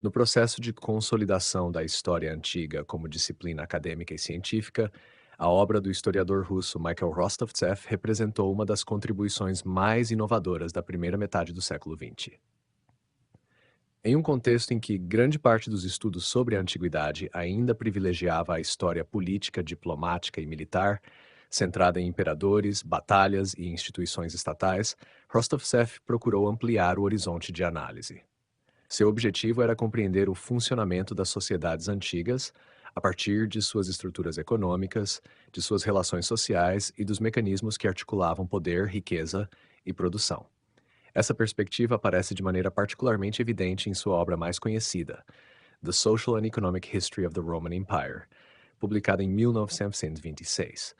No processo de consolidação da história antiga como disciplina acadêmica e científica, a obra do historiador russo Michael Rostovtsev representou uma das contribuições mais inovadoras da primeira metade do século XX. Em um contexto em que grande parte dos estudos sobre a antiguidade ainda privilegiava a história política, diplomática e militar, centrada em imperadores, batalhas e instituições estatais, Rostovtsev procurou ampliar o horizonte de análise. Seu objetivo era compreender o funcionamento das sociedades antigas a partir de suas estruturas econômicas, de suas relações sociais e dos mecanismos que articulavam poder, riqueza e produção. Essa perspectiva aparece de maneira particularmente evidente em sua obra mais conhecida, The Social and Economic History of the Roman Empire, publicada em 1926.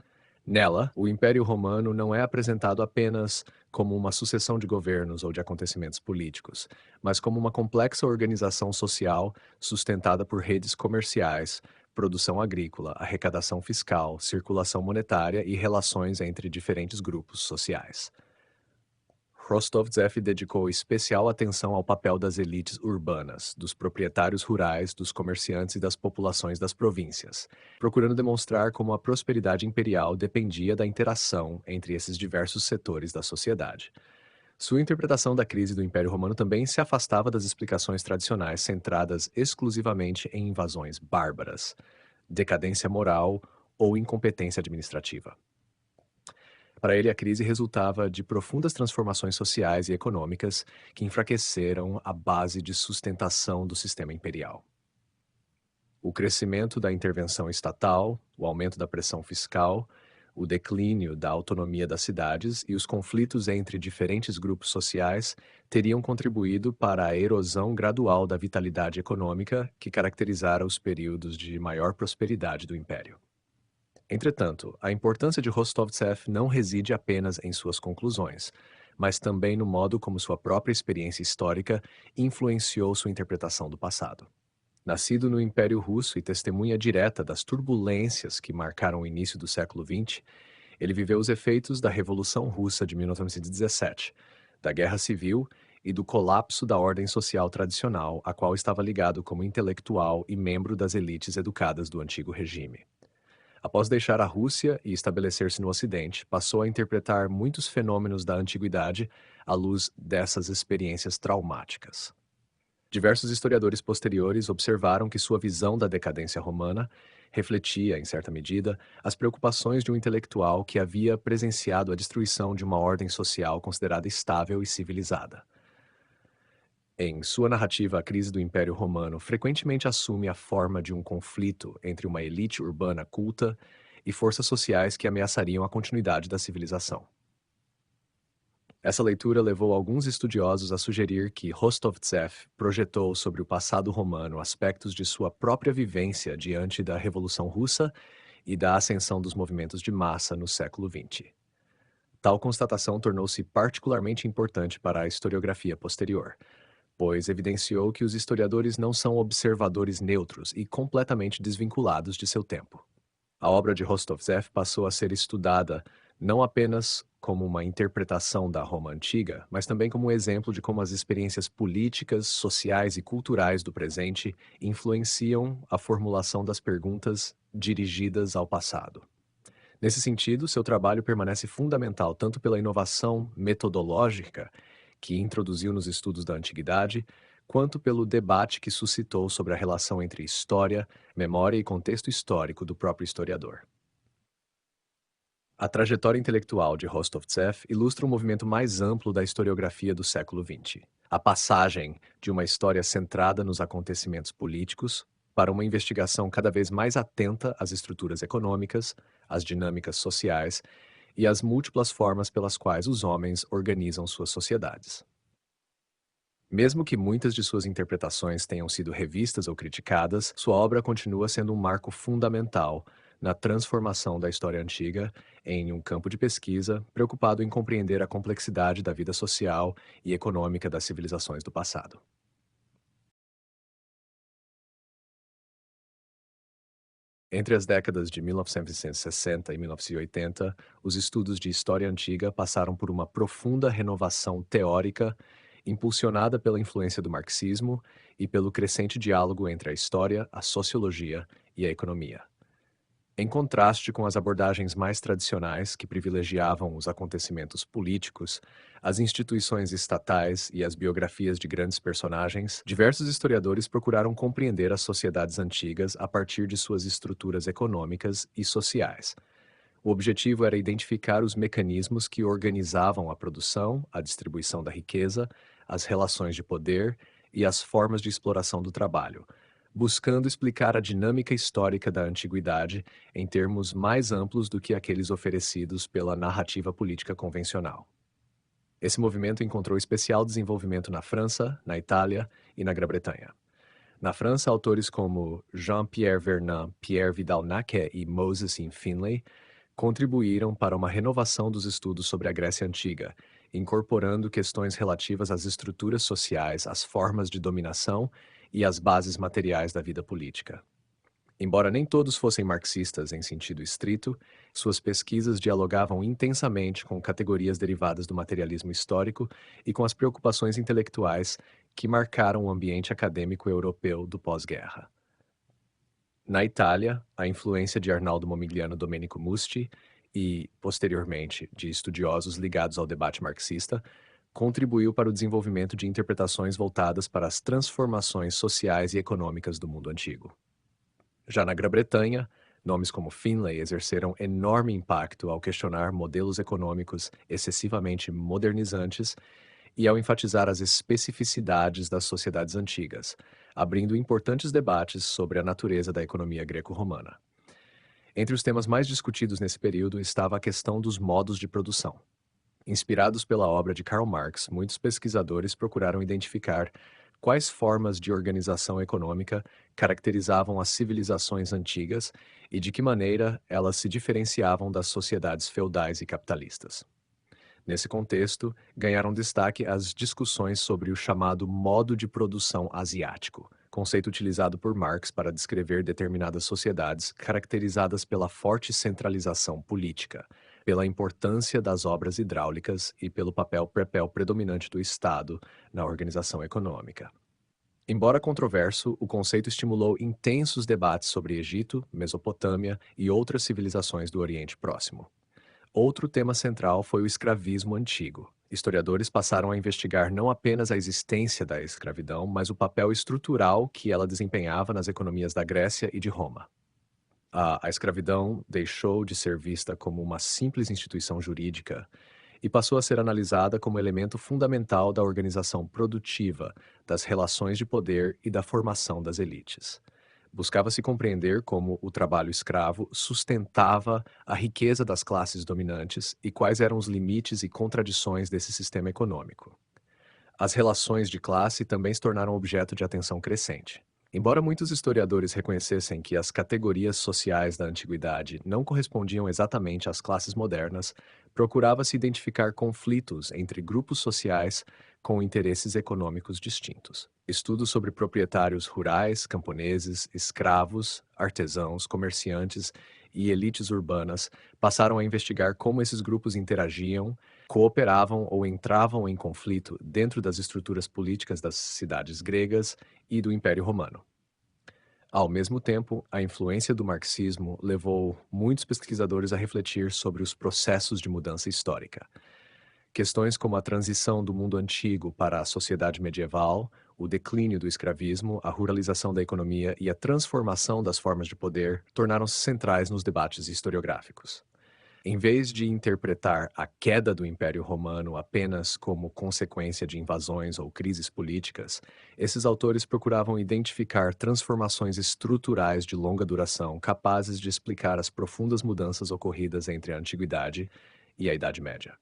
Nela, o Império Romano não é apresentado apenas como uma sucessão de governos ou de acontecimentos políticos, mas como uma complexa organização social sustentada por redes comerciais, produção agrícola, arrecadação fiscal, circulação monetária e relações entre diferentes grupos sociais. Rostovtsev dedicou especial atenção ao papel das elites urbanas, dos proprietários rurais, dos comerciantes e das populações das províncias, procurando demonstrar como a prosperidade imperial dependia da interação entre esses diversos setores da sociedade. Sua interpretação da crise do Império Romano também se afastava das explicações tradicionais centradas exclusivamente em invasões bárbaras, decadência moral ou incompetência administrativa. Para ele, a crise resultava de profundas transformações sociais e econômicas que enfraqueceram a base de sustentação do sistema imperial. O crescimento da intervenção estatal, o aumento da pressão fiscal, o declínio da autonomia das cidades e os conflitos entre diferentes grupos sociais teriam contribuído para a erosão gradual da vitalidade econômica que caracterizara os períodos de maior prosperidade do império. Entretanto, a importância de Rostovtsev não reside apenas em suas conclusões, mas também no modo como sua própria experiência histórica influenciou sua interpretação do passado. Nascido no Império Russo e testemunha direta das turbulências que marcaram o início do século XX, ele viveu os efeitos da Revolução Russa de 1917, da Guerra Civil e do colapso da ordem social tradicional, a qual estava ligado como intelectual e membro das elites educadas do antigo regime. Após deixar a Rússia e estabelecer-se no Ocidente, passou a interpretar muitos fenômenos da antiguidade à luz dessas experiências traumáticas. Diversos historiadores posteriores observaram que sua visão da decadência romana refletia, em certa medida, as preocupações de um intelectual que havia presenciado a destruição de uma ordem social considerada estável e civilizada. Em sua narrativa, a crise do Império Romano frequentemente assume a forma de um conflito entre uma elite urbana culta e forças sociais que ameaçariam a continuidade da civilização. Essa leitura levou alguns estudiosos a sugerir que Rostovtsev projetou sobre o passado romano aspectos de sua própria vivência diante da Revolução Russa e da ascensão dos movimentos de massa no século XX. Tal constatação tornou-se particularmente importante para a historiografia posterior, pois evidenciou que os historiadores não são observadores neutros e completamente desvinculados de seu tempo. A obra de Rostovtsev passou a ser estudada não apenas como uma interpretação da Roma antiga, mas também como um exemplo de como as experiências políticas, sociais e culturais do presente influenciam a formulação das perguntas dirigidas ao passado. Nesse sentido, seu trabalho permanece fundamental tanto pela inovação metodológica que introduziu nos estudos da antiguidade, quanto pelo debate que suscitou sobre a relação entre história, memória e contexto histórico do próprio historiador. A trajetória intelectual de Rostovtsev ilustra um movimento mais amplo da historiografia do século XX. A passagem de uma história centrada nos acontecimentos políticos para uma investigação cada vez mais atenta às estruturas econômicas, às dinâmicas sociais e às múltiplas formas pelas quais os homens organizam suas sociedades. Mesmo que muitas de suas interpretações tenham sido revistas ou criticadas, sua obra continua sendo um marco fundamental na transformação da história antiga em um campo de pesquisa preocupado em compreender a complexidade da vida social e econômica das civilizações do passado. Entre as décadas de 1960 e 1980, os estudos de história antiga passaram por uma profunda renovação teórica impulsionada pela influência do marxismo e pelo crescente diálogo entre a história, a sociologia e a economia. Em contraste com as abordagens mais tradicionais, que privilegiavam os acontecimentos políticos, as instituições estatais e as biografias de grandes personagens, diversos historiadores procuraram compreender as sociedades antigas a partir de suas estruturas econômicas e sociais. O objetivo era identificar os mecanismos que organizavam a produção, a distribuição da riqueza, as relações de poder e as formas de exploração do trabalho, buscando explicar a dinâmica histórica da antiguidade em termos mais amplos do que aqueles oferecidos pela narrativa política convencional. Esse movimento encontrou especial desenvolvimento na França, na Itália e na Grã-Bretanha. Na França, autores como Jean-Pierre Vernant, Pierre Vidal-Naquet e Moses E. Finlay contribuíram para uma renovação dos estudos sobre a Grécia Antiga, incorporando questões relativas às estruturas sociais, às formas de dominação e às bases materiais da vida política. Embora nem todos fossem marxistas em sentido estrito, suas pesquisas dialogavam intensamente com categorias derivadas do materialismo histórico e com as preocupações intelectuais que marcaram o ambiente acadêmico europeu do pós-guerra. Na Itália, a influência de Arnaldo Momigliano Domenico Musti e, posteriormente, de estudiosos ligados ao debate marxista, contribuiu para o desenvolvimento de interpretações voltadas para as transformações sociais e econômicas do mundo antigo. Já na Grã-Bretanha, nomes como Finlay exerceram enorme impacto ao questionar modelos econômicos excessivamente modernizantes e ao enfatizar as especificidades das sociedades antigas, abrindo importantes debates sobre a natureza da economia greco-romana. Entre os temas mais discutidos nesse período estava a questão dos modos de produção. Inspirados pela obra de Karl Marx, muitos pesquisadores procuraram identificar quais formas de organização econômica caracterizavam as civilizações antigas e de que maneira elas se diferenciavam das sociedades feudais e capitalistas. Nesse contexto, ganharam destaque as discussões sobre o chamado modo de produção asiático, conceito utilizado por Marx para descrever determinadas sociedades caracterizadas pela forte centralização política, pela importância das obras hidráulicas e pelo papel predominante do Estado na organização econômica. Embora controverso, o conceito estimulou intensos debates sobre Egito, Mesopotâmia e outras civilizações do Oriente Próximo. Outro tema central foi o escravismo antigo. Historiadores passaram a investigar não apenas a existência da escravidão, mas o papel estrutural que ela desempenhava nas economias da Grécia e de Roma. A escravidão deixou de ser vista como uma simples instituição jurídica e passou a ser analisada como elemento fundamental da organização produtiva, das relações de poder e da formação das elites. Buscava-se compreender como o trabalho escravo sustentava a riqueza das classes dominantes e quais eram os limites e contradições desse sistema econômico. As relações de classe também se tornaram objeto de atenção crescente. Embora muitos historiadores reconhecessem que as categorias sociais da antiguidade não correspondiam exatamente às classes modernas, procurava-se identificar conflitos entre grupos sociais com interesses econômicos distintos. Estudos sobre proprietários rurais, camponeses, escravos, artesãos, comerciantes e elites urbanas passaram a investigar como esses grupos interagiam, cooperavam ou entravam em conflito dentro das estruturas políticas das cidades gregas e do Império Romano. Ao mesmo tempo, a influência do marxismo levou muitos pesquisadores a refletir sobre os processos de mudança histórica. Questões como a transição do mundo antigo para a sociedade medieval, o declínio do escravismo, a ruralização da economia e a transformação das formas de poder tornaram-se centrais nos debates historiográficos. Em vez de interpretar a queda do Império Romano apenas como consequência de invasões ou crises políticas, esses autores procuravam identificar transformações estruturais de longa duração capazes de explicar as profundas mudanças ocorridas entre a Antiguidade e a Idade Média.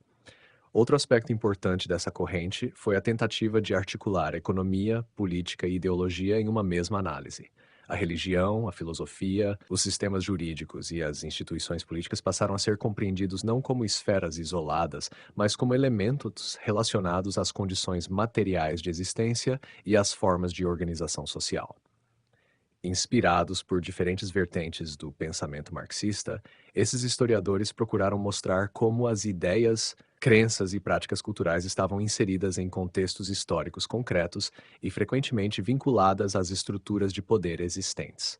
Outro aspecto importante dessa corrente foi a tentativa de articular economia, política e ideologia em uma mesma análise. A religião, a filosofia, os sistemas jurídicos e as instituições políticas passaram a ser compreendidos não como esferas isoladas, mas como elementos relacionados às condições materiais de existência e às formas de organização social. Inspirados por diferentes vertentes do pensamento marxista, esses historiadores procuraram mostrar como as ideias Crenças e práticas culturais estavam inseridas em contextos históricos concretos e frequentemente vinculadas às estruturas de poder existentes.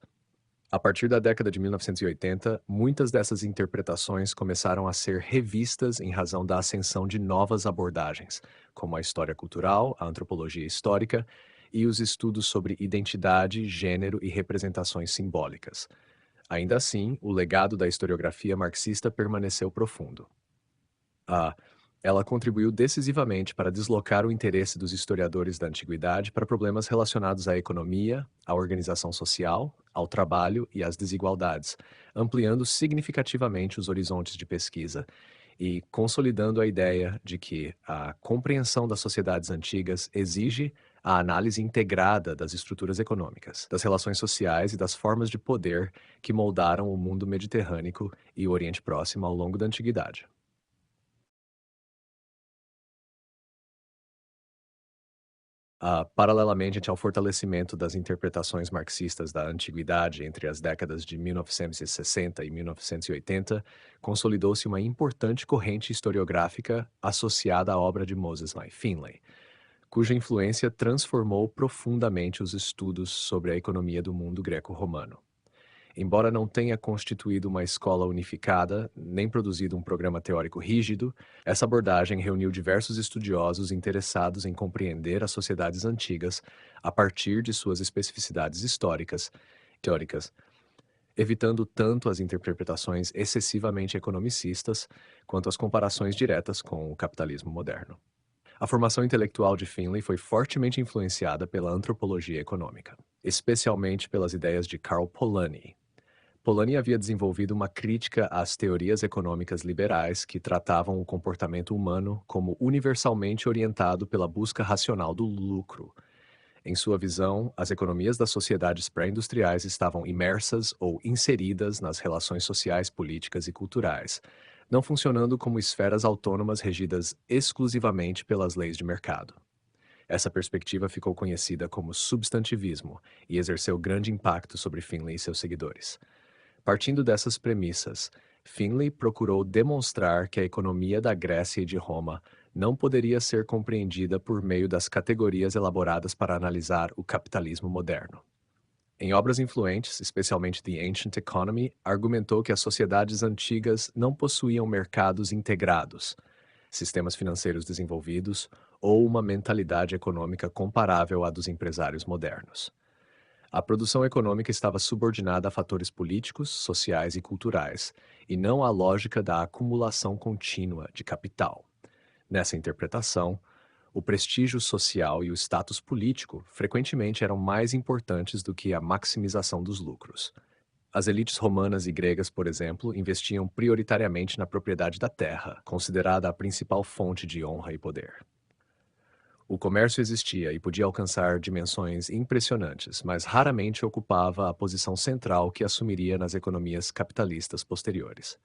A partir da década de 1980, muitas dessas interpretações começaram a ser revistas em razão da ascensão de novas abordagens, como a história cultural, a antropologia histórica e os estudos sobre identidade, gênero e representações simbólicas. Ainda assim, o legado da historiografia marxista permaneceu profundo. A Ela contribuiu decisivamente para deslocar o interesse dos historiadores da antiguidade para problemas relacionados à economia, à organização social, ao trabalho e às desigualdades, ampliando significativamente os horizontes de pesquisa e consolidando a ideia de que a compreensão das sociedades antigas exige a análise integrada das estruturas econômicas, das relações sociais e das formas de poder que moldaram o mundo mediterrâneo e o Oriente Próximo ao longo da antiguidade. Paralelamente ao fortalecimento das interpretações marxistas da antiguidade entre as décadas de 1960 e 1980, consolidou-se uma importante corrente historiográfica associada à obra de Moses Maier Finley, cuja influência transformou profundamente os estudos sobre a economia do mundo greco-romano. Embora não tenha constituído uma escola unificada, nem produzido um programa teórico rígido, essa abordagem reuniu diversos estudiosos interessados em compreender as sociedades antigas a partir de suas especificidades históricas, teóricas, evitando tanto as interpretações excessivamente economicistas quanto as comparações diretas com o capitalismo moderno. A formação intelectual de Finley foi fortemente influenciada pela antropologia econômica, especialmente pelas ideias de Karl Polanyi. Polanyi havia desenvolvido uma crítica às teorias econômicas liberais que tratavam o comportamento humano como universalmente orientado pela busca racional do lucro. Em sua visão, as economias das sociedades pré-industriais estavam imersas ou inseridas nas relações sociais, políticas e culturais, não funcionando como esferas autônomas regidas exclusivamente pelas leis de mercado. Essa perspectiva ficou conhecida como substantivismo e exerceu grande impacto sobre Finley e seus seguidores. Partindo dessas premissas, Finley procurou demonstrar que a economia da Grécia e de Roma não poderia ser compreendida por meio das categorias elaboradas para analisar o capitalismo moderno. Em obras influentes, especialmente The Ancient Economy, argumentou que as sociedades antigas não possuíam mercados integrados, sistemas financeiros desenvolvidos ou uma mentalidade econômica comparável à dos empresários modernos. A produção econômica estava subordinada a fatores políticos, sociais e culturais, e não à lógica da acumulação contínua de capital. Nessa interpretação, o prestígio social e o status político frequentemente eram mais importantes do que a maximização dos lucros. As elites romanas e gregas, por exemplo, investiam prioritariamente na propriedade da terra, considerada a principal fonte de honra e poder. O comércio existia e podia alcançar dimensões impressionantes, mas raramente ocupava a posição central que assumiria nas economias capitalistas posteriores.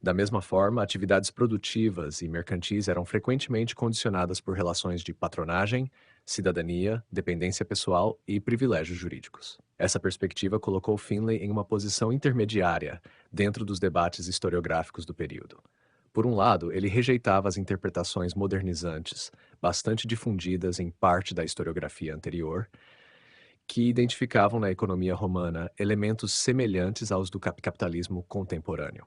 Da mesma forma, atividades produtivas e mercantis eram frequentemente condicionadas por relações de patronagem, cidadania, dependência pessoal e privilégios jurídicos. Essa perspectiva colocou Finley em uma posição intermediária dentro dos debates historiográficos do período. Por um lado, ele rejeitava as interpretações modernizantes, bastante difundidas em parte da historiografia anterior, que identificavam na economia romana elementos semelhantes aos do capitalismo contemporâneo.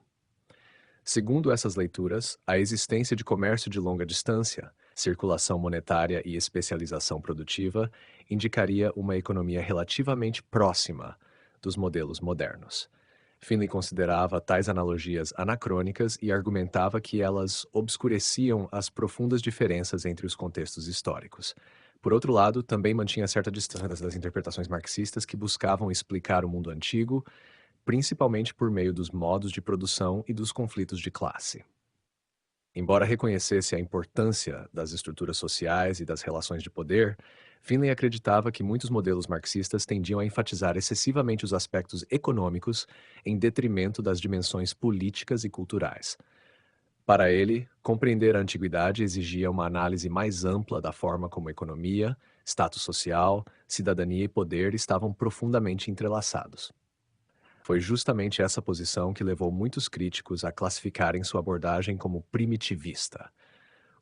Segundo essas leituras, a existência de comércio de longa distância, circulação monetária e especialização produtiva indicaria uma economia relativamente próxima dos modelos modernos. Finley considerava tais analogias anacrônicas e argumentava que elas obscureciam as profundas diferenças entre os contextos históricos. Por outro lado, também mantinha certa distância das interpretações marxistas que buscavam explicar o mundo antigo, principalmente por meio dos modos de produção e dos conflitos de classe. Embora reconhecesse a importância das estruturas sociais e das relações de poder, Finley acreditava que muitos modelos marxistas tendiam a enfatizar excessivamente os aspectos econômicos em detrimento das dimensões políticas e culturais. Para ele, compreender a antiguidade exigia uma análise mais ampla da forma como economia, status social, cidadania e poder estavam profundamente entrelaçados. Foi justamente essa posição que levou muitos críticos a classificarem sua abordagem como primitivista,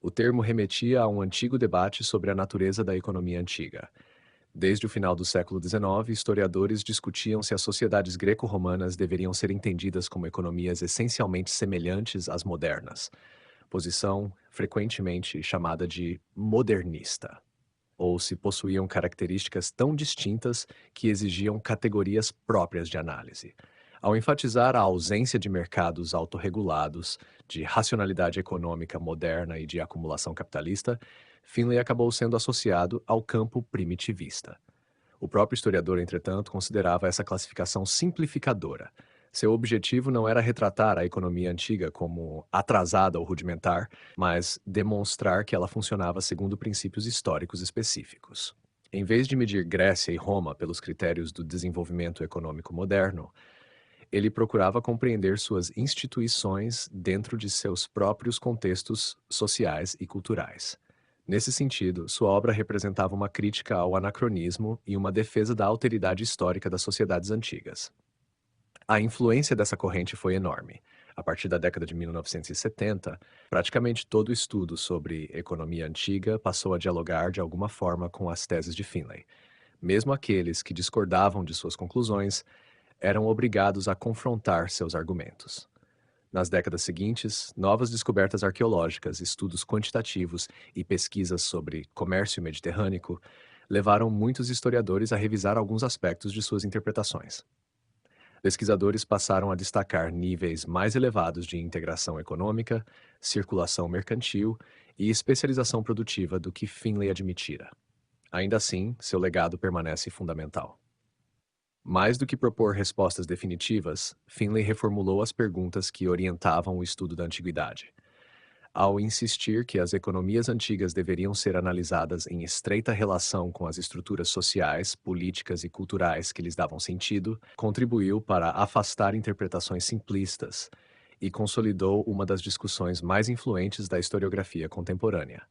O termo remetia a um antigo debate sobre a natureza da economia antiga. Desde o final do século XIX, historiadores discutiam se as sociedades greco-romanas deveriam ser entendidas como economias essencialmente semelhantes às modernas, posição frequentemente chamada de modernista, ou se possuíam características tão distintas que exigiam categorias próprias de análise. Ao enfatizar a ausência de mercados autorregulados, de racionalidade econômica moderna e de acumulação capitalista, Finlay acabou sendo associado ao campo primitivista. O próprio historiador, entretanto, considerava essa classificação simplificadora. Seu objetivo não era retratar a economia antiga como atrasada ou rudimentar, mas demonstrar que ela funcionava segundo princípios históricos específicos. Em vez de medir Grécia e Roma pelos critérios do desenvolvimento econômico moderno, ele procurava compreender suas instituições dentro de seus próprios contextos sociais e culturais. Nesse sentido, sua obra representava uma crítica ao anacronismo e uma defesa da alteridade histórica das sociedades antigas. A influência dessa corrente foi enorme. A partir da década de 1970, praticamente todo estudo sobre economia antiga passou a dialogar de alguma forma com as teses de Finlay. Mesmo aqueles que discordavam de suas conclusões eram obrigados a confrontar seus argumentos. Nas décadas seguintes, novas descobertas arqueológicas, estudos quantitativos e pesquisas sobre comércio mediterrâneo levaram muitos historiadores a revisar alguns aspectos de suas interpretações. Pesquisadores passaram a destacar níveis mais elevados de integração econômica, circulação mercantil e especialização produtiva do que Finlay admitira. Ainda assim, seu legado permanece fundamental. Mais do que propor respostas definitivas, Finlay reformulou as perguntas que orientavam o estudo da antiguidade. Ao insistir que as economias antigas deveriam ser analisadas em estreita relação com as estruturas sociais, políticas e culturais que lhes davam sentido, contribuiu para afastar interpretações simplistas e consolidou uma das discussões mais influentes da historiografia contemporânea.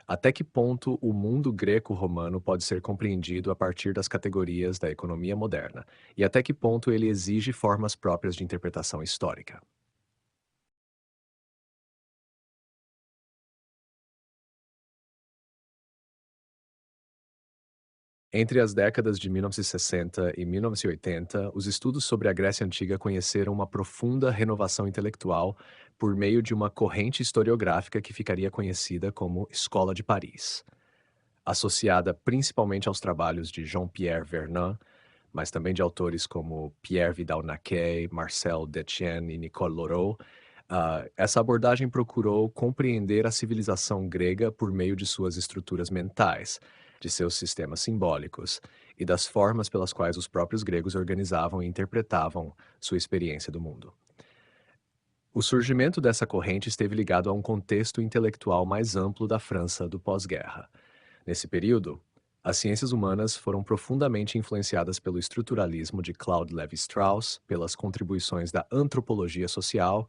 Até que ponto o mundo greco-romano pode ser compreendido a partir das categorias da economia moderna, e até que ponto ele exige formas próprias de interpretação histórica? Entre as décadas de 1960 e 1980, os estudos sobre a Grécia Antiga conheceram uma profunda renovação intelectual por meio de uma corrente historiográfica que ficaria conhecida como Escola de Paris. Associada principalmente aos trabalhos de Jean-Pierre Vernant, mas também de autores como Pierre Vidal-Naquet, Marcel Detienne e Nicole Laurent, essa abordagem procurou compreender a civilização grega por meio de suas estruturas mentais, de seus sistemas simbólicos e das formas pelas quais os próprios gregos organizavam e interpretavam sua experiência do mundo. O surgimento dessa corrente esteve ligado a um contexto intelectual mais amplo da França do pós-guerra. Nesse período, as ciências humanas foram profundamente influenciadas pelo estruturalismo de Claude Lévi-Strauss, pelas contribuições da antropologia social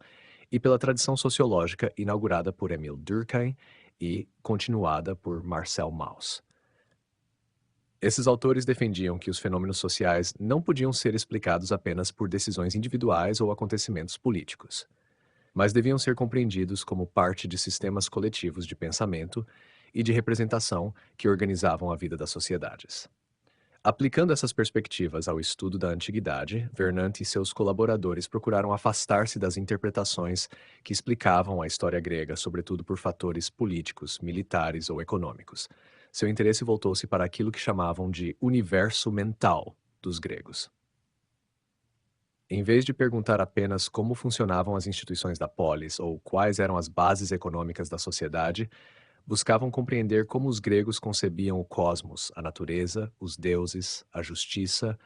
e pela tradição sociológica inaugurada por Émile Durkheim e continuada por Marcel Mauss. Esses autores defendiam que os fenômenos sociais não podiam ser explicados apenas por decisões individuais ou acontecimentos políticos, mas deviam ser compreendidos como parte de sistemas coletivos de pensamento e de representação que organizavam a vida das sociedades. Aplicando essas perspectivas ao estudo da antiguidade, Vernant e seus colaboradores procuraram afastar-se das interpretações que explicavam a história grega, sobretudo por fatores políticos, militares ou econômicos. Seu interesse voltou-se para aquilo que chamavam de universo mental dos gregos. Em vez de perguntar apenas como funcionavam as instituições da polis ou quais eram as bases econômicas da sociedade, buscavam compreender como os gregos concebiam o cosmos, a natureza, os deuses, a justiça,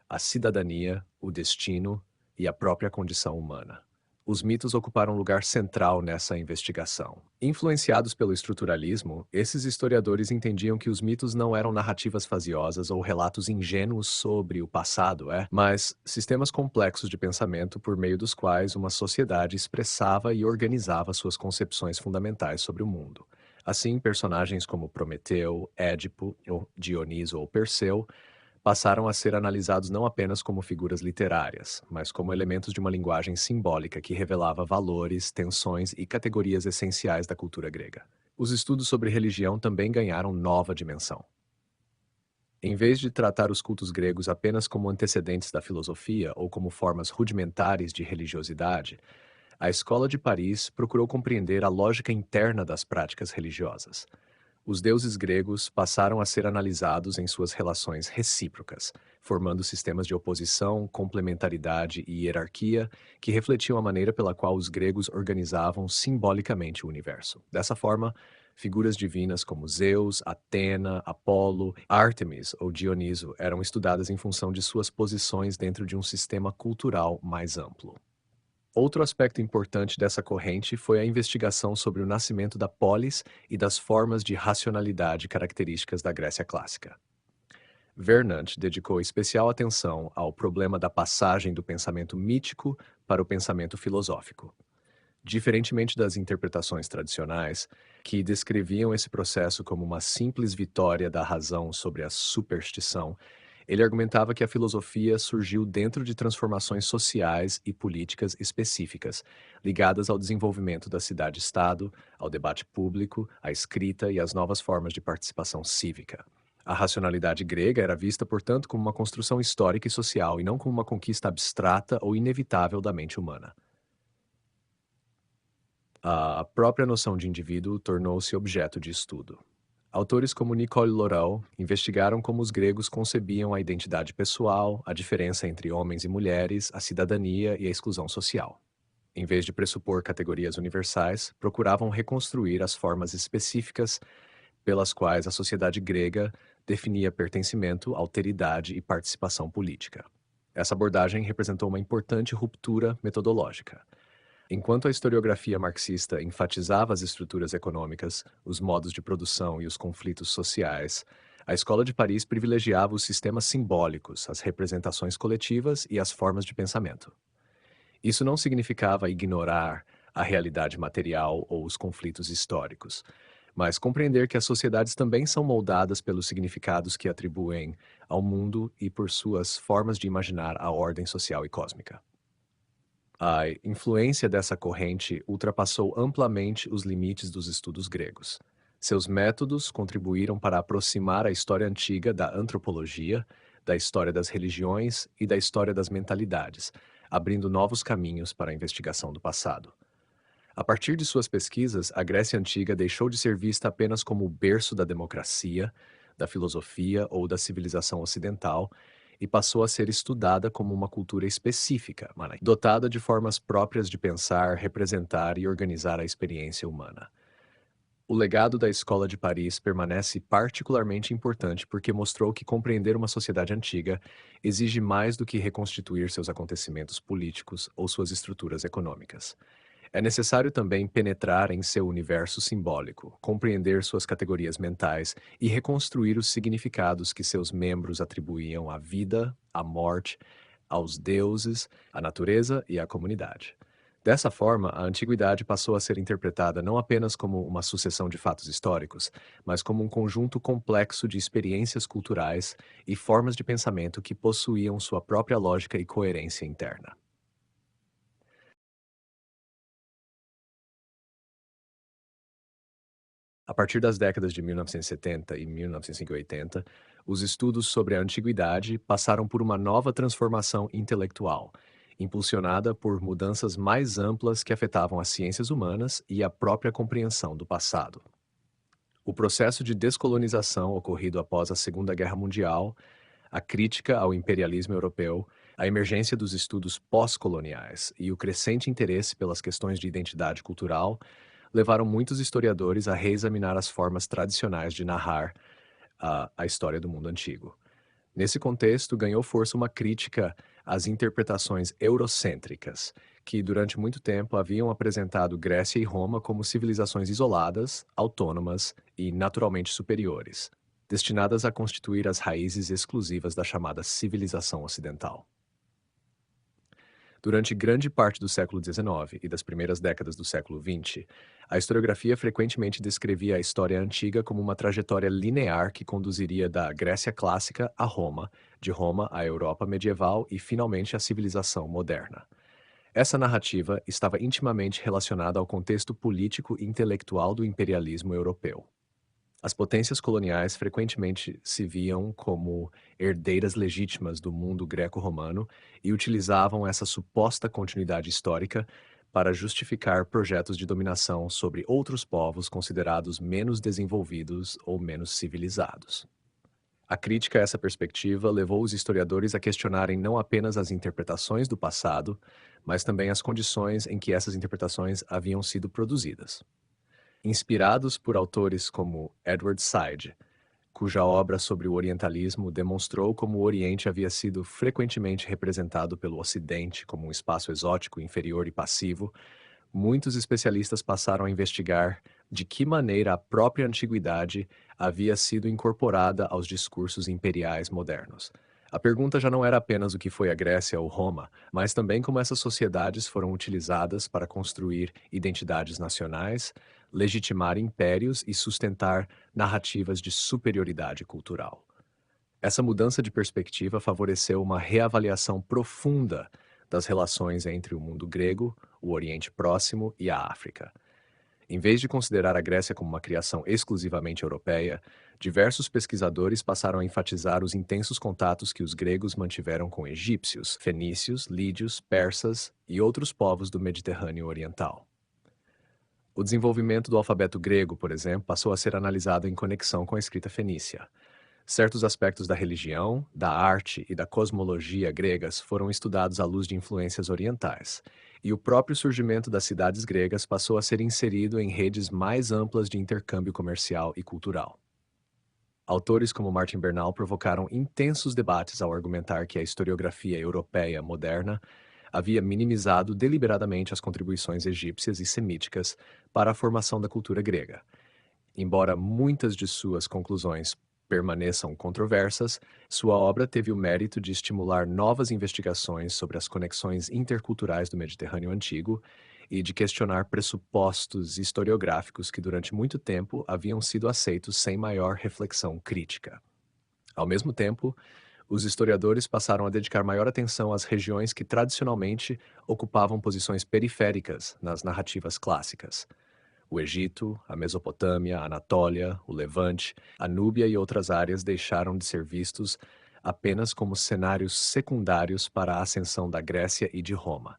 a cidadania, o destino e a própria condição humana. Os mitos ocuparam um lugar central nessa investigação. Influenciados pelo estruturalismo, esses historiadores entendiam que os mitos não eram narrativas faziosas ou relatos ingênuos sobre o passado, mas sistemas complexos de pensamento por meio dos quais uma sociedade expressava e organizava suas concepções fundamentais sobre o mundo. Assim, personagens como Prometeu, Édipo, ou Dioniso ou Perseu passaram a ser analisados não apenas como figuras literárias, mas como elementos de uma linguagem simbólica que revelava valores, tensões e categorias essenciais da cultura grega. Os estudos sobre religião também ganharam nova dimensão. Em vez de tratar os cultos gregos apenas como antecedentes da filosofia ou como formas rudimentares de religiosidade, a Escola de Paris procurou compreender a lógica interna das práticas religiosas. Os deuses gregos passaram a ser analisados em suas relações recíprocas, formando sistemas de oposição, complementaridade e hierarquia que refletiam a maneira pela qual os gregos organizavam simbolicamente o universo. Dessa forma, figuras divinas como Zeus, Atena, Apolo, Ártemis ou Dioniso eram estudadas em função de suas posições dentro de um sistema cultural mais amplo. Outro aspecto importante dessa corrente foi a investigação sobre o nascimento da polis e das formas de racionalidade características da Grécia clássica. Vernant dedicou especial atenção ao problema da passagem do pensamento mítico para o pensamento filosófico. Diferentemente das interpretações tradicionais, que descreviam esse processo como uma simples vitória da razão sobre a superstição, ele argumentava que a filosofia surgiu dentro de transformações sociais e políticas específicas, ligadas ao desenvolvimento da cidade-estado, ao debate público, à escrita e às novas formas de participação cívica. A racionalidade grega era vista, portanto, como uma construção histórica e social e não como uma conquista abstrata ou inevitável da mente humana. A própria noção de indivíduo tornou-se objeto de estudo. Autores como Nicole Laurel investigaram como os gregos concebiam a identidade pessoal, a diferença entre homens e mulheres, a cidadania e a exclusão social. Em vez de pressupor categorias universais, procuravam reconstruir as formas específicas pelas quais a sociedade grega definia pertencimento, alteridade e participação política. Essa abordagem representou uma importante ruptura metodológica. Enquanto a historiografia marxista enfatizava as estruturas econômicas, os modos de produção e os conflitos sociais, a Escola de Paris privilegiava os sistemas simbólicos, as representações coletivas e as formas de pensamento. Isso não significava ignorar a realidade material ou os conflitos históricos, mas compreender que as sociedades também são moldadas pelos significados que atribuem ao mundo e por suas formas de imaginar a ordem social e cósmica. A influência dessa corrente ultrapassou amplamente os limites dos estudos gregos. Seus métodos contribuíram para aproximar a história antiga da antropologia, da história das religiões e da história das mentalidades, abrindo novos caminhos para a investigação do passado. A partir de suas pesquisas, a Grécia Antiga deixou de ser vista apenas como o berço da democracia, da filosofia ou da civilização ocidental e passou a ser estudada como uma cultura específica, dotada de formas próprias de pensar, representar e organizar a experiência humana. O legado da Escola de Paris permanece particularmente importante porque mostrou que compreender uma sociedade antiga exige mais do que reconstituir seus acontecimentos políticos ou suas estruturas econômicas. É necessário também penetrar em seu universo simbólico, compreender suas categorias mentais e reconstruir os significados que seus membros atribuíam à vida, à morte, aos deuses, à natureza e à comunidade. Dessa forma, a antiguidade passou a ser interpretada não apenas como uma sucessão de fatos históricos, mas como um conjunto complexo de experiências culturais e formas de pensamento que possuíam sua própria lógica e coerência interna. A partir das décadas de 1970 e 1980, os estudos sobre a antiguidade passaram por uma nova transformação intelectual, impulsionada por mudanças mais amplas que afetavam as ciências humanas e a própria compreensão do passado. O processo de descolonização ocorrido após a Segunda Guerra Mundial, a crítica ao imperialismo europeu, a emergência dos estudos pós-coloniais e o crescente interesse pelas questões de identidade cultural levaram muitos historiadores a reexaminar as formas tradicionais de narrar a história do mundo antigo. Nesse contexto, ganhou força uma crítica às interpretações eurocêntricas, que durante muito tempo haviam apresentado Grécia e Roma como civilizações isoladas, autônomas e naturalmente superiores, destinadas a constituir as raízes exclusivas da chamada civilização ocidental. Durante grande parte do século XIX e das primeiras décadas do século XX, a historiografia frequentemente descrevia a história antiga como uma trajetória linear que conduziria da Grécia clássica a Roma, de Roma à Europa medieval e finalmente à civilização moderna. Essa narrativa estava intimamente relacionada ao contexto político e intelectual do imperialismo europeu. As potências coloniais frequentemente se viam como herdeiras legítimas do mundo greco-romano e utilizavam essa suposta continuidade histórica para justificar projetos de dominação sobre outros povos considerados menos desenvolvidos ou menos civilizados. A crítica a essa perspectiva levou os historiadores a questionarem não apenas as interpretações do passado, mas também as condições em que essas interpretações haviam sido produzidas. Inspirados por autores como Edward Said, cuja obra sobre o orientalismo demonstrou como o Oriente havia sido frequentemente representado pelo Ocidente como um espaço exótico, inferior e passivo, muitos especialistas passaram a investigar de que maneira a própria antiguidade havia sido incorporada aos discursos imperiais modernos. A pergunta já não era apenas o que foi a Grécia ou Roma, mas também como essas sociedades foram utilizadas para construir identidades nacionais, legitimar impérios e sustentar narrativas de superioridade cultural. Essa mudança de perspectiva favoreceu uma reavaliação profunda das relações entre o mundo grego, o Oriente Próximo e a África. Em vez de considerar a Grécia como uma criação exclusivamente europeia, diversos pesquisadores passaram a enfatizar os intensos contatos que os gregos mantiveram com egípcios, fenícios, lídios, persas e outros povos do Mediterrâneo Oriental. O desenvolvimento do alfabeto grego, por exemplo, passou a ser analisado em conexão com a escrita fenícia. Certos aspectos da religião, da arte e da cosmologia gregas foram estudados à luz de influências orientais, e o próprio surgimento das cidades gregas passou a ser inserido em redes mais amplas de intercâmbio comercial e cultural. Autores como Martin Bernal provocaram intensos debates ao argumentar que a historiografia europeia moderna havia minimizado deliberadamente as contribuições egípcias e semíticas para a formação da cultura grega. Embora muitas de suas conclusões permaneçam controversas, sua obra teve o mérito de estimular novas investigações sobre as conexões interculturais do Mediterrâneo Antigo e de questionar pressupostos historiográficos que durante muito tempo haviam sido aceitos sem maior reflexão crítica. Ao mesmo tempo, os historiadores passaram a dedicar maior atenção às regiões que tradicionalmente ocupavam posições periféricas nas narrativas clássicas. O Egito, a Mesopotâmia, a Anatólia, o Levante, a Núbia e outras áreas deixaram de ser vistos apenas como cenários secundários para a ascensão da Grécia e de Roma.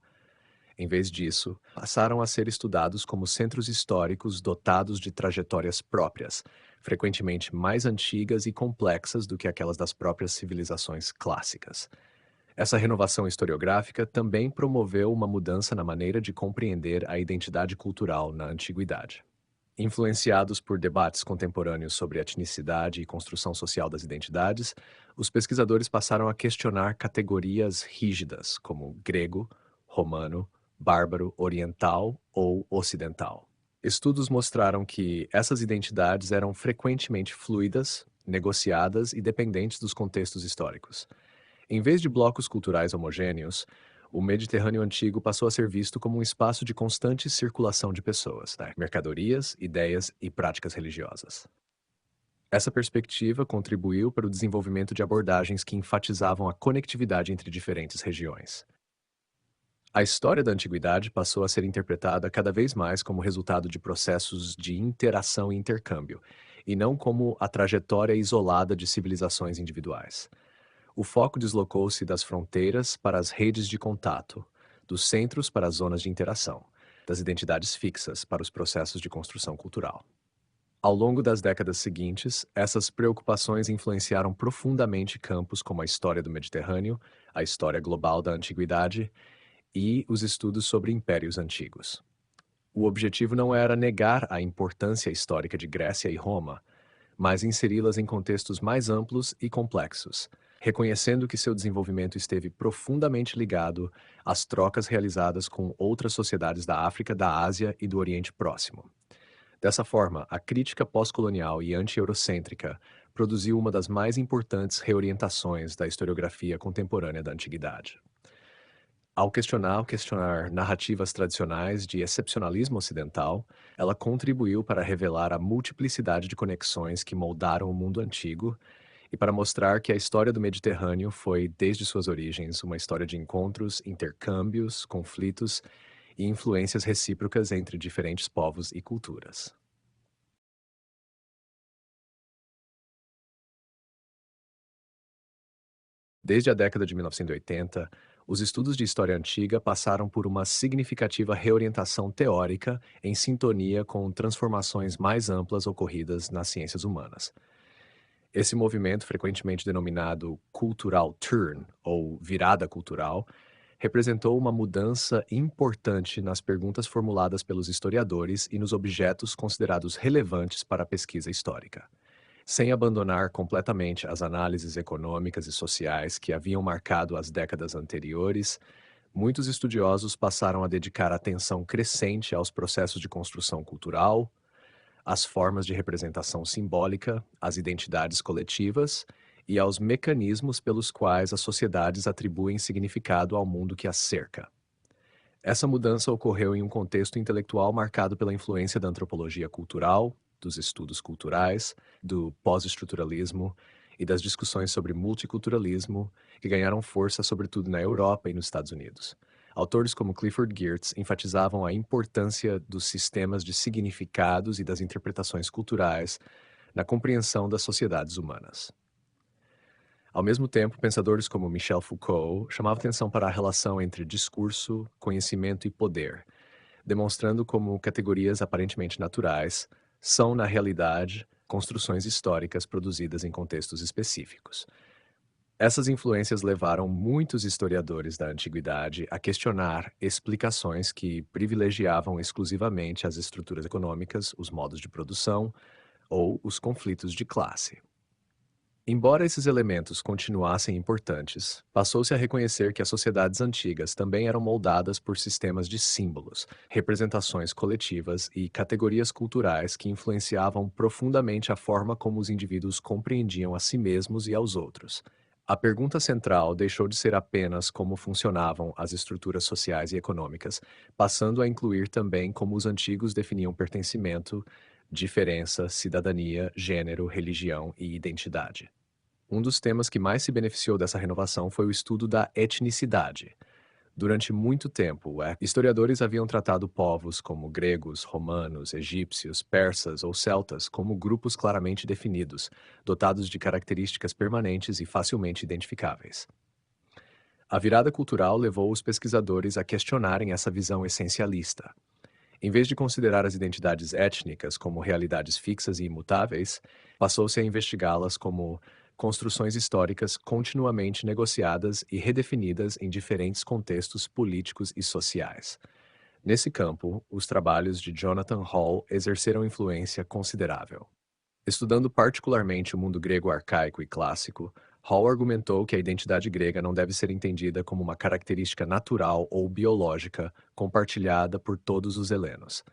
Em vez disso, passaram a ser estudados como centros históricos dotados de trajetórias próprias, frequentemente mais antigas e complexas do que aquelas das próprias civilizações clássicas. Essa renovação historiográfica também promoveu uma mudança na maneira de compreender a identidade cultural na antiguidade. Influenciados por debates contemporâneos sobre etnicidade e construção social das identidades, os pesquisadores passaram a questionar categorias rígidas como grego, romano, bárbaro, oriental ou ocidental. Estudos mostraram que essas identidades eram frequentemente fluidas, negociadas e dependentes dos contextos históricos. Em vez de blocos culturais homogêneos, o Mediterrâneo Antigo passou a ser visto como um espaço de constante circulação de pessoas, né? Mercadorias, ideias e práticas religiosas. Essa perspectiva contribuiu para o desenvolvimento de abordagens que enfatizavam a conectividade entre diferentes regiões. A história da antiguidade passou a ser interpretada cada vez mais como resultado de processos de interação e intercâmbio, e não como a trajetória isolada de civilizações individuais. O foco deslocou-se das fronteiras para as redes de contato, dos centros para as zonas de interação, das identidades fixas para os processos de construção cultural. Ao longo das décadas seguintes, essas preocupações influenciaram profundamente campos como a história do Mediterrâneo, a história global da antiguidade e os estudos sobre impérios antigos. O objetivo não era negar a importância histórica de Grécia e Roma, mas inseri-las em contextos mais amplos e complexos, reconhecendo que seu desenvolvimento esteve profundamente ligado às trocas realizadas com outras sociedades da África, da Ásia e do Oriente Próximo. Dessa forma, a crítica pós-colonial e anti-eurocêntrica produziu uma das mais importantes reorientações da historiografia contemporânea da antiguidade. Ao questionar narrativas tradicionais de excepcionalismo ocidental, ela contribuiu para revelar a multiplicidade de conexões que moldaram o mundo antigo e para mostrar que a história do Mediterrâneo foi, desde suas origens, uma história de encontros, intercâmbios, conflitos e influências recíprocas entre diferentes povos e culturas. Desde a década de 1980, os estudos de história antiga passaram por uma significativa reorientação teórica em sintonia com transformações mais amplas ocorridas nas ciências humanas. Esse movimento, frequentemente denominado cultural turn ou virada cultural, representou uma mudança importante nas perguntas formuladas pelos historiadores e nos objetos considerados relevantes para a pesquisa histórica. Sem abandonar completamente as análises econômicas e sociais que haviam marcado as décadas anteriores, muitos estudiosos passaram a dedicar atenção crescente aos processos de construção cultural, às formas de representação simbólica, às identidades coletivas e aos mecanismos pelos quais as sociedades atribuem significado ao mundo que as cerca. Essa mudança ocorreu em um contexto intelectual marcado pela influência da antropologia cultural, dos estudos culturais, do pós-estruturalismo e das discussões sobre multiculturalismo, que ganharam força sobretudo na Europa e nos Estados Unidos. Autores como Clifford Geertz enfatizavam a importância dos sistemas de significados e das interpretações culturais na compreensão das sociedades humanas. Ao mesmo tempo, pensadores como Michel Foucault chamavam atenção para a relação entre discurso, conhecimento e poder, demonstrando como categorias aparentemente naturais são, na realidade, construções históricas produzidas em contextos específicos. Essas influências levaram muitos historiadores da antiguidade a questionar explicações que privilegiavam exclusivamente as estruturas econômicas, os modos de produção ou os conflitos de classe. Embora esses elementos continuassem importantes, passou-se a reconhecer que as sociedades antigas também eram moldadas por sistemas de símbolos, representações coletivas e categorias culturais que influenciavam profundamente a forma como os indivíduos compreendiam a si mesmos e aos outros. A pergunta central deixou de ser apenas como funcionavam as estruturas sociais e econômicas, passando a incluir também como os antigos definiam pertencimento, diferença, cidadania, gênero, religião e identidade. Um dos temas que mais se beneficiou dessa renovação foi o estudo da etnicidade. Durante muito tempo, historiadores haviam tratado povos como gregos, romanos, egípcios, persas ou celtas como grupos claramente definidos, dotados de características permanentes e facilmente identificáveis. A virada cultural levou os pesquisadores a questionarem essa visão essencialista. Em vez de considerar as identidades étnicas como realidades fixas e imutáveis, passou-se a investigá-las como construções históricas continuamente negociadas e redefinidas em diferentes contextos políticos e sociais. Nesse campo, os trabalhos de Jonathan Hall exerceram influência considerável. Estudando particularmente o mundo grego arcaico e clássico, Hall argumentou que a identidade grega não deve ser entendida como uma característica natural ou biológica compartilhada por todos os helenos.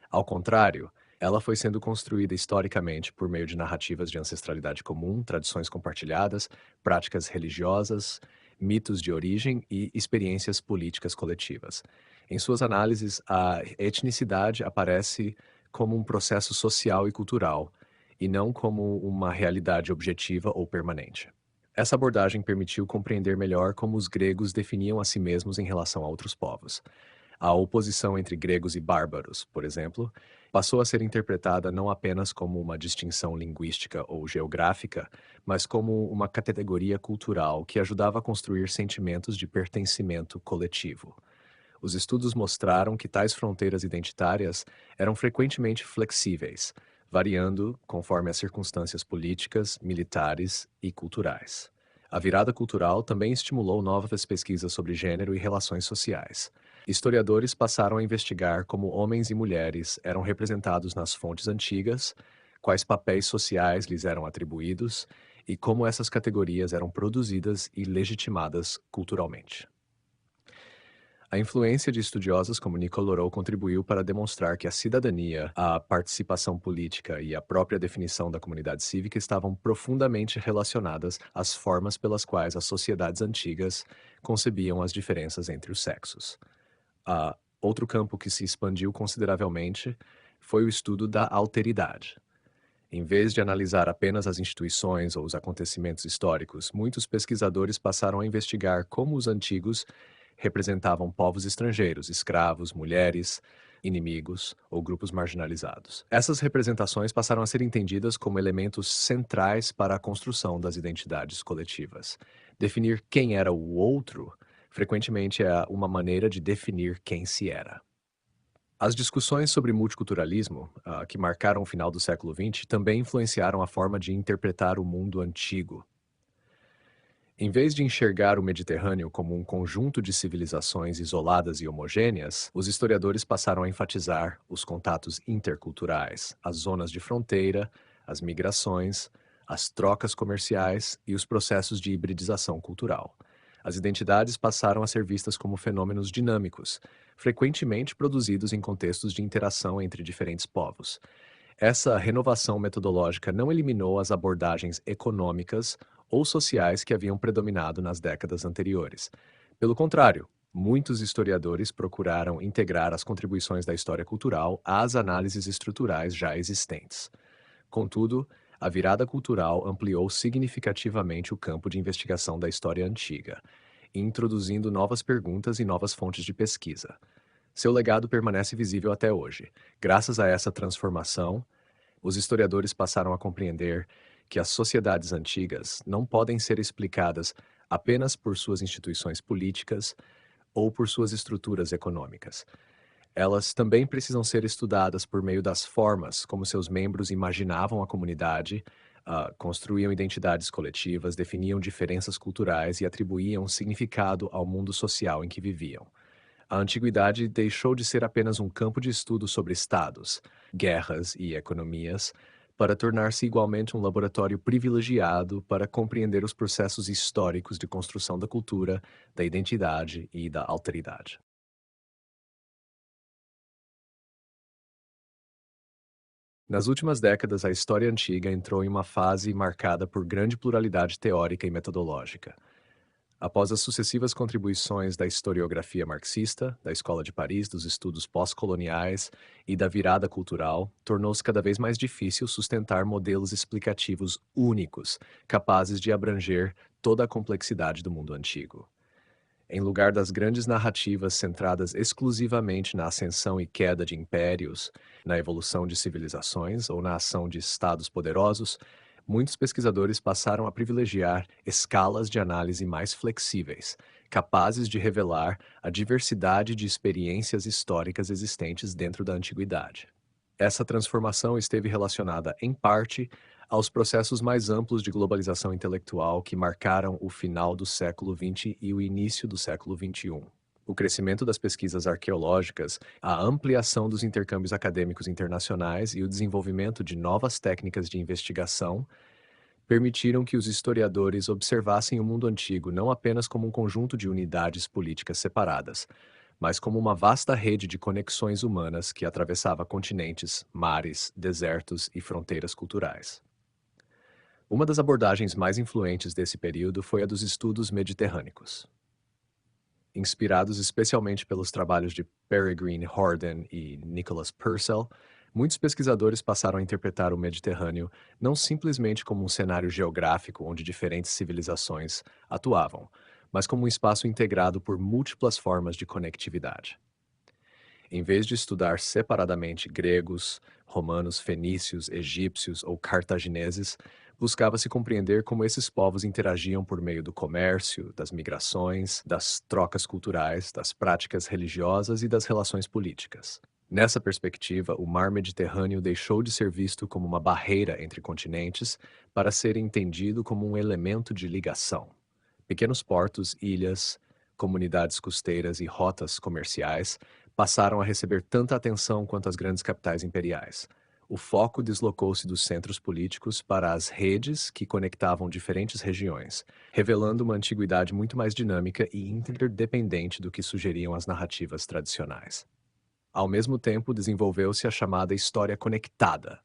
Ao contrário, ela foi sendo construída historicamente por meio de narrativas de ancestralidade comum, tradições compartilhadas, práticas religiosas, mitos de origem e experiências políticas coletivas. Em suas análises, a etnicidade aparece como um processo social e cultural, e não como uma realidade objetiva ou permanente. Essa abordagem permitiu compreender melhor como os gregos definiam a si mesmos em relação a outros povos. A oposição entre gregos e bárbaros, por exemplo, passou a ser interpretada não apenas como uma distinção linguística ou geográfica, mas como uma categoria cultural que ajudava a construir sentimentos de pertencimento coletivo. Os estudos mostraram que tais fronteiras identitárias eram frequentemente flexíveis, variando conforme as circunstâncias políticas, militares e culturais. A virada cultural também estimulou novas pesquisas sobre gênero e relações sociais. Historiadores passaram a investigar como homens e mulheres eram representados nas fontes antigas, quais papéis sociais lhes eram atribuídos e como essas categorias eram produzidas e legitimadas culturalmente. A influência de estudiosos como Nicole Leroux contribuiu para demonstrar que a cidadania, a participação política e a própria definição da comunidade cívica estavam profundamente relacionadas às formas pelas quais as sociedades antigas concebiam as diferenças entre os sexos. Outro campo que se expandiu consideravelmente foi o estudo da alteridade. Em vez de analisar apenas as instituições ou os acontecimentos históricos, muitos pesquisadores passaram a investigar como os antigos representavam povos estrangeiros, escravos, mulheres, inimigos ou grupos marginalizados. Essas representações passaram a ser entendidas como elementos centrais para a construção das identidades coletivas. Definir quem era o outro frequentemente é uma maneira de definir quem se era. As discussões sobre multiculturalismo, que marcaram o final do século XX, também influenciaram a forma de interpretar o mundo antigo. Em vez de enxergar o Mediterrâneo como um conjunto de civilizações isoladas e homogêneas, os historiadores passaram a enfatizar os contatos interculturais, as zonas de fronteira, as migrações, as trocas comerciais e os processos de hibridização cultural. As identidades passaram a ser vistas como fenômenos dinâmicos, frequentemente produzidos em contextos de interação entre diferentes povos. Essa renovação metodológica não eliminou as abordagens econômicas ou sociais que haviam predominado nas décadas anteriores. Pelo contrário, muitos historiadores procuraram integrar as contribuições da história cultural às análises estruturais já existentes. Contudo, a virada cultural ampliou significativamente o campo de investigação da história antiga, introduzindo novas perguntas e novas fontes de pesquisa. Seu legado permanece visível até hoje. Graças a essa transformação, os historiadores passaram a compreender que as sociedades antigas não podem ser explicadas apenas por suas instituições políticas ou por suas estruturas econômicas. Elas também precisam ser estudadas por meio das formas como seus membros imaginavam a comunidade, construíam identidades coletivas, definiam diferenças culturais e atribuíam significado ao mundo social em que viviam. A antiguidade deixou de ser apenas um campo de estudo sobre estados, guerras e economias, para tornar-se igualmente um laboratório privilegiado para compreender os processos históricos de construção da cultura, da identidade e da alteridade. Nas últimas décadas, a história antiga entrou em uma fase marcada por grande pluralidade teórica e metodológica. Após as sucessivas contribuições da historiografia marxista, da Escola de Paris, dos estudos pós-coloniais e da virada cultural, tornou-se cada vez mais difícil sustentar modelos explicativos únicos, capazes de abranger toda a complexidade do mundo antigo. Em lugar das grandes narrativas centradas exclusivamente na ascensão e queda de impérios, na evolução de civilizações ou na ação de estados poderosos, muitos pesquisadores passaram a privilegiar escalas de análise mais flexíveis, capazes de revelar a diversidade de experiências históricas existentes dentro da antiguidade. Essa transformação esteve relacionada, em parte, aos processos mais amplos de globalização intelectual que marcaram o final do século XX e o início do século XXI. O crescimento das pesquisas arqueológicas, a ampliação dos intercâmbios acadêmicos internacionais e o desenvolvimento de novas técnicas de investigação permitiram que os historiadores observassem o mundo antigo não apenas como um conjunto de unidades políticas separadas, mas como uma vasta rede de conexões humanas que atravessava continentes, mares, desertos e fronteiras culturais. Uma das abordagens mais influentes desse período foi a dos estudos mediterrânicos. Inspirados especialmente pelos trabalhos de Peregrine Horden e Nicholas Purcell, muitos pesquisadores passaram a interpretar o Mediterrâneo não simplesmente como um cenário geográfico onde diferentes civilizações atuavam, mas como um espaço integrado por múltiplas formas de conectividade. Em vez de estudar separadamente gregos, romanos, fenícios, egípcios ou cartagineses, buscava-se compreender como esses povos interagiam por meio do comércio, das migrações, das trocas culturais, das práticas religiosas e das relações políticas. Nessa perspectiva, o mar Mediterrâneo deixou de ser visto como uma barreira entre continentes para ser entendido como um elemento de ligação. Pequenos portos, ilhas, comunidades costeiras e rotas comerciais passaram a receber tanta atenção quanto as grandes capitais imperiais. O foco deslocou-se dos centros políticos para as redes que conectavam diferentes regiões, revelando uma antiguidade muito mais dinâmica e interdependente do que sugeriam as narrativas tradicionais. Ao mesmo tempo, desenvolveu-se a chamada história conectada.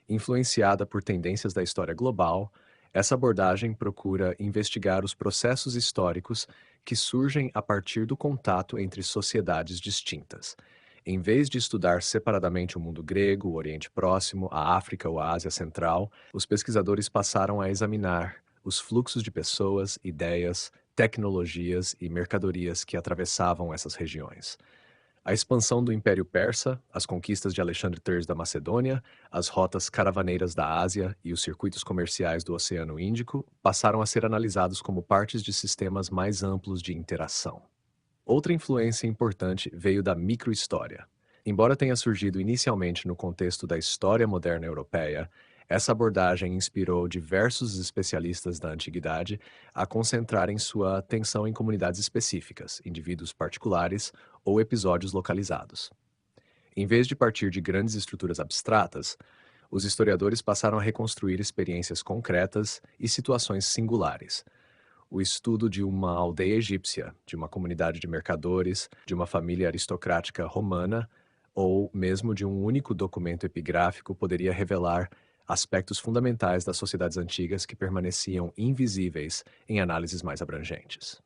Influenciada por tendências da história global, essa abordagem procura investigar os processos históricos que surgem a partir do contato entre sociedades distintas. Em vez de estudar separadamente o mundo grego, o Oriente Próximo, a África ou a Ásia Central, os pesquisadores passaram a examinar os fluxos de pessoas, ideias, tecnologias e mercadorias que atravessavam essas regiões. A expansão do Império Persa, as conquistas de Alexandre III da Macedônia, as rotas caravaneiras da Ásia e os circuitos comerciais do Oceano Índico passaram a ser analisados como partes de sistemas mais amplos de interação. Outra influência importante veio da microhistória. Embora tenha surgido inicialmente no contexto da história moderna europeia, essa abordagem inspirou diversos especialistas da antiguidade a concentrarem sua atenção em comunidades específicas, indivíduos particulares ou episódios localizados. Em vez de partir de grandes estruturas abstratas, os historiadores passaram a reconstruir experiências concretas e situações singulares. O estudo de uma aldeia egípcia, de uma comunidade de mercadores, de uma família aristocrática romana, ou mesmo de um único documento epigráfico poderia revelar aspectos fundamentais das sociedades antigas que permaneciam invisíveis em análises mais abrangentes.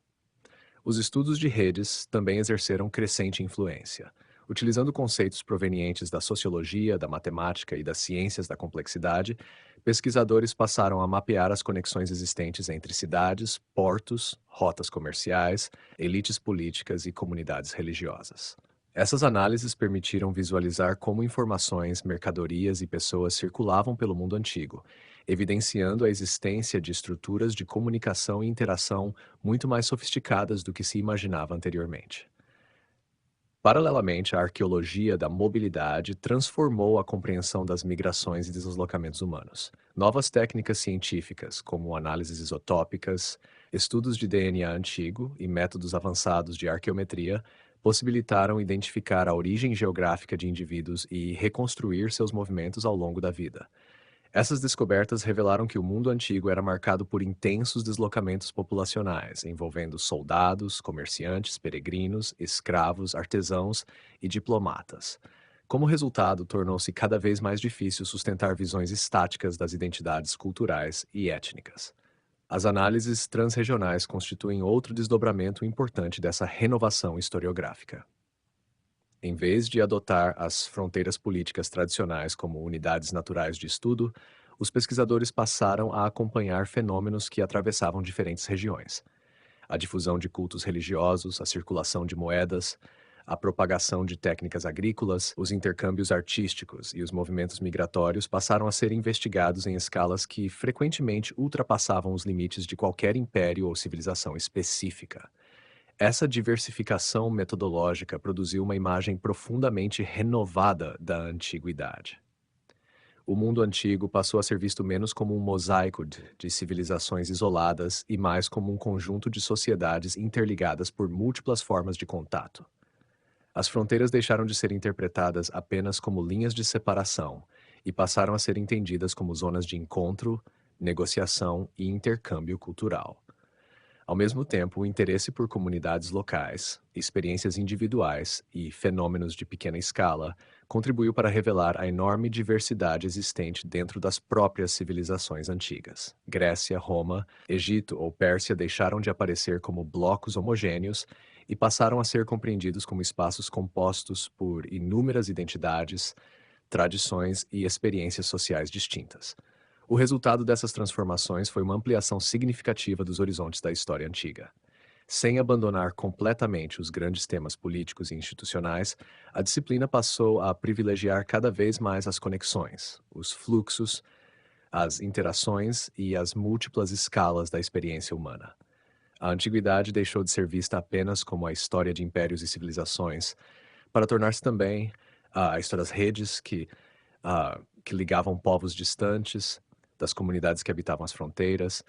Os estudos de redes também exerceram crescente influência. Utilizando conceitos provenientes da sociologia, da matemática e das ciências da complexidade, pesquisadores passaram a mapear as conexões existentes entre cidades, portos, rotas comerciais, elites políticas e comunidades religiosas. Essas análises permitiram visualizar como informações, mercadorias e pessoas circulavam pelo mundo antigo, evidenciando a existência de estruturas de comunicação e interação muito mais sofisticadas do que se imaginava anteriormente. Paralelamente, a arqueologia da mobilidade transformou a compreensão das migrações e deslocamentos humanos. Novas técnicas científicas, como análises isotópicas, estudos de DNA antigo e métodos avançados de arqueometria, possibilitaram identificar a origem geográfica de indivíduos e reconstruir seus movimentos ao longo da vida. Essas descobertas revelaram que o mundo antigo era marcado por intensos deslocamentos populacionais, envolvendo soldados, comerciantes, peregrinos, escravos, artesãos e diplomatas. Como resultado, tornou-se cada vez mais difícil sustentar visões estáticas das identidades culturais e étnicas. As análises transregionais constituem outro desdobramento importante dessa renovação historiográfica. Em vez de adotar as fronteiras políticas tradicionais como unidades naturais de estudo, os pesquisadores passaram a acompanhar fenômenos que atravessavam diferentes regiões. A difusão de cultos religiosos, a circulação de moedas, a propagação de técnicas agrícolas, os intercâmbios artísticos e os movimentos migratórios passaram a ser investigados em escalas que frequentemente ultrapassavam os limites de qualquer império ou civilização específica. Essa diversificação metodológica produziu uma imagem profundamente renovada da antiguidade. O mundo antigo passou a ser visto menos como um mosaico de civilizações isoladas e mais como um conjunto de sociedades interligadas por múltiplas formas de contato. As fronteiras deixaram de ser interpretadas apenas como linhas de separação e passaram a ser entendidas como zonas de encontro, negociação e intercâmbio cultural. Ao mesmo tempo, o interesse por comunidades locais, experiências individuais e fenômenos de pequena escala contribuiu para revelar a enorme diversidade existente dentro das próprias civilizações antigas. Grécia, Roma, Egito ou Pérsia deixaram de aparecer como blocos homogêneos e passaram a ser compreendidos como espaços compostos por inúmeras identidades, tradições e experiências sociais distintas. O resultado dessas transformações foi uma ampliação significativa dos horizontes da história antiga. Sem abandonar completamente os grandes temas políticos e institucionais, a disciplina passou a privilegiar cada vez mais as conexões, os fluxos, as interações e as múltiplas escalas da experiência humana. A antiguidade deixou de ser vista apenas como a história de impérios e civilizações, para tornar-se também a história das redes que ligavam povos distantes, das comunidades que habitavam as fronteiras,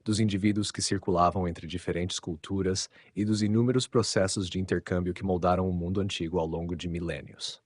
dos indivíduos que circulavam entre diferentes culturas e dos inúmeros processos de intercâmbio que moldaram o mundo antigo ao longo de milênios.